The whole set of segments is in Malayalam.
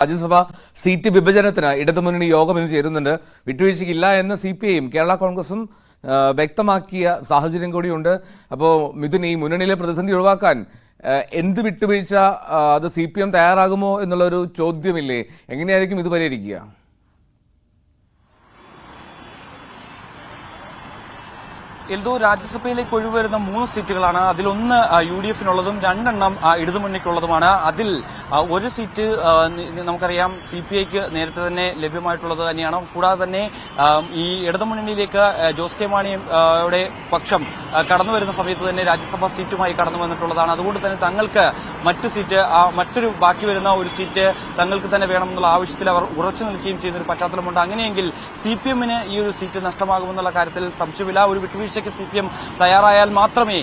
രാജ്യസഭ സീറ്റ് വിഭജനത്തിന് ഇടതുമുന്നണി യോഗം ഇന്ന് ചേരുന്നുണ്ട്. വിട്ടുവീഴ്ചയ്ക്കില്ല എന്ന് CPIയും കേരള കോൺഗ്രസും വ്യക്തമാക്കിയ സാഹചര്യം കൂടിയുണ്ട്. അപ്പോൾ മിഥുൻ, ഈ മുന്നണിയിലെ പ്രതിസന്ധി ഒഴിവാക്കാൻ എന്ത് വിട്ടുവീഴ്ച അത് CPM തയ്യാറാകുമോ എന്നുള്ളൊരു ചോദ്യമില്ലേ? എങ്ങനെയായിരിക്കും ഇത് പരിഹരിക്കുക? എൽദോ, രാജ്യസഭയിലേക്ക് ഒഴിവരുന്ന 3 സീറ്റുകളാണ്. അതിലൊന്ന് UDF-നുള്ളതും 2 ഇടതുമുന്നണിക്കുള്ളതുമാണ്. അതിൽ ഒരു സീറ്റ് നമുക്കറിയാം CPIക്ക് നേരത്തെ തന്നെ ലഭ്യമായിട്ടുള്ളത് തന്നെയാണ്. കൂടാതെ തന്നെ ഈ ഇടതുമുന്നണിയിലേക്ക് ജോസ് കെ മാണിയുടെ പക്ഷം കടന്നു വരുന്ന സമയത്ത് തന്നെ രാജ്യസഭാ സീറ്റുമായി കടന്നു വന്നിട്ടുള്ളതാണ്. അതുകൊണ്ട് തന്നെ തങ്ങൾക്ക് മറ്റൊരു ബാക്കി വരുന്ന ഒരു സീറ്റ് തങ്ങൾക്ക് തന്നെ വേണമെന്നുള്ള ആവശ്യത്തിൽ അവർ ഉറച്ചു നിൽക്കുകയും ചെയ്യുന്ന ഒരു പശ്ചാത്തലമുണ്ട്. അങ്ങനെയെങ്കിൽ CPM-ന് ഈ ഒരു സീറ്റ് നഷ്ടമാകുമെന്നുള്ള കാര്യത്തിൽ സംശയമില്ല. ഒരു വിട്ടുവീഴ്ച CPM തയ്യാറായാൽ മാത്രമേ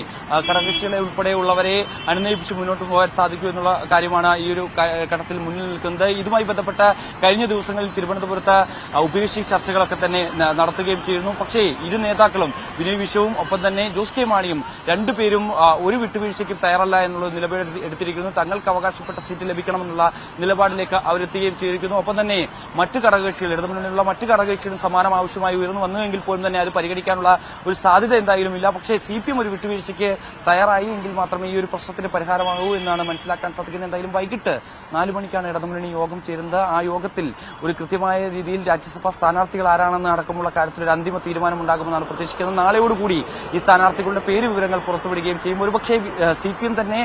ഘടകകക്ഷികളെ ഉൾപ്പെടെയുള്ളവരെ അനുനയിപ്പിച്ച് മുന്നോട്ട് പോകാൻ സാധിക്കൂ എന്നുള്ള കാര്യമാണ് ഈ ഒരു ഘട്ടത്തിൽ മുന്നിൽ നിൽക്കുന്നത്. ഇതുമായി ബന്ധപ്പെട്ട കഴിഞ്ഞ ദിവസങ്ങളിൽ തിരുവനന്തപുരത്ത് ഉഭയകക്ഷി ചർച്ചകളൊക്കെ തന്നെ നടത്തുകയും ചെയ്യുന്നു. പക്ഷേ ഇരു നേതാക്കളും വിനയ് വിശ്വവും ഒപ്പം തന്നെ ജോസ് കെ മാണിയും രണ്ടുപേരും ഒരു വിട്ടുവീഴ്ചയ്ക്കും തയ്യാറല്ല എന്നുള്ള നിലപാട് എടുത്തിരിക്കുന്നു. തങ്ങൾക്ക് അവകാശപ്പെട്ട സീറ്റ് ലഭിക്കണമെന്നുള്ള നിലപാടിലേക്ക് അവരെത്തുകയും ചെയ്തിരിക്കുന്നു. ഒപ്പം തന്നെ മറ്റ് ഘടകകക്ഷികൾ, ഇടതുമുന്നണിയിലുള്ള മറ്റ് ഘടകകക്ഷികളും സമാനം ആവശ്യമായി ഉയർന്നു വന്നുവെങ്കിൽ പോലും തന്നെ അത് പരിഗണിക്കാനുള്ള ഒരു സാധ്യത എന്തായാലും ഇല്ല. പക്ഷേ CPM ഒരു വിട്ടുവീഴ്ചയ്ക്ക് തയ്യാറായി എങ്കിൽ മാത്രമേ ഈ ഒരു പ്രശ്നത്തിന് പരിഹാരമാകൂ എന്നാണ് മനസ്സിലാക്കാൻ സാധിക്കുന്നത്. എന്തായാലും വൈകിട്ട് 4 മണിക്കാണ് ഇടതുമുന്നണി യോഗം ചേരുന്നത്. ആ യോഗത്തിൽ ഒരു കൃത്യമായ രീതിയിൽ രാജ്യസഭാ സ്ഥാനാർത്ഥികൾ ആരാണെന്ന് അടക്കമുള്ള കാര്യത്തിൽ ഒരു അന്തിമ തീരുമാനമുണ്ടാകുമെന്നാണ് പ്രതീക്ഷിക്കുന്നത്. നാളെയോടുകൂടി ഈ സ്ഥാനാർത്ഥികളുടെ പേര് വിവരങ്ങൾ പുറത്തുവിടുകയും ചെയ്യും. ഒരുപക്ഷേ CPM തന്നെ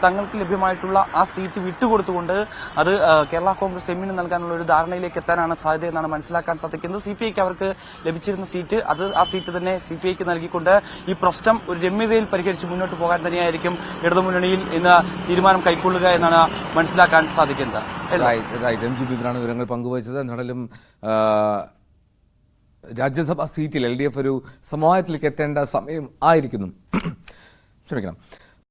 തങ്ങൾക്ക് ലഭ്യമായിട്ടുള്ള ആ സീറ്റ് വിട്ടുകൊടുത്തുകൊണ്ട് അത് കേരള കോൺഗ്രസ് എമ്മിന് നൽകാനുള്ള ഒരു ധാരണയിലേക്ക് എത്താനാണ് സാധ്യത എന്നാണ് മനസ്സിലാക്കാൻ സാധിക്കുന്നത്. CPIക്ക് അവർക്ക് ലഭിച്ചിരുന്ന സീറ്റ് ആ സീറ്റ് തന്നെ CPIക്ക് നൽകിക്കൊണ്ട് ഈ പ്രശ്നം ഒരു രമ്യതയിൽ പരിഹരിച്ച് മുന്നോട്ട് പോകാൻ തന്നെയായിരിക്കും ഇടതുമുന്നണിയിൽ ഇന്ന് തീരുമാനം കൈക്കൊള്ളുക എന്നാണ് മനസ്സിലാക്കാൻ സാധിക്കുന്നത്. MG വിവരങ്ങൾ പങ്കുവച്ചത്. എന്നാലും രാജ്യസഭാ സീറ്റിൽ LDF ഒരു സമവായത്തിലേക്ക് എത്തേണ്ട സമയം ആയിരിക്കുന്നു. ക്ഷമിക്കണം.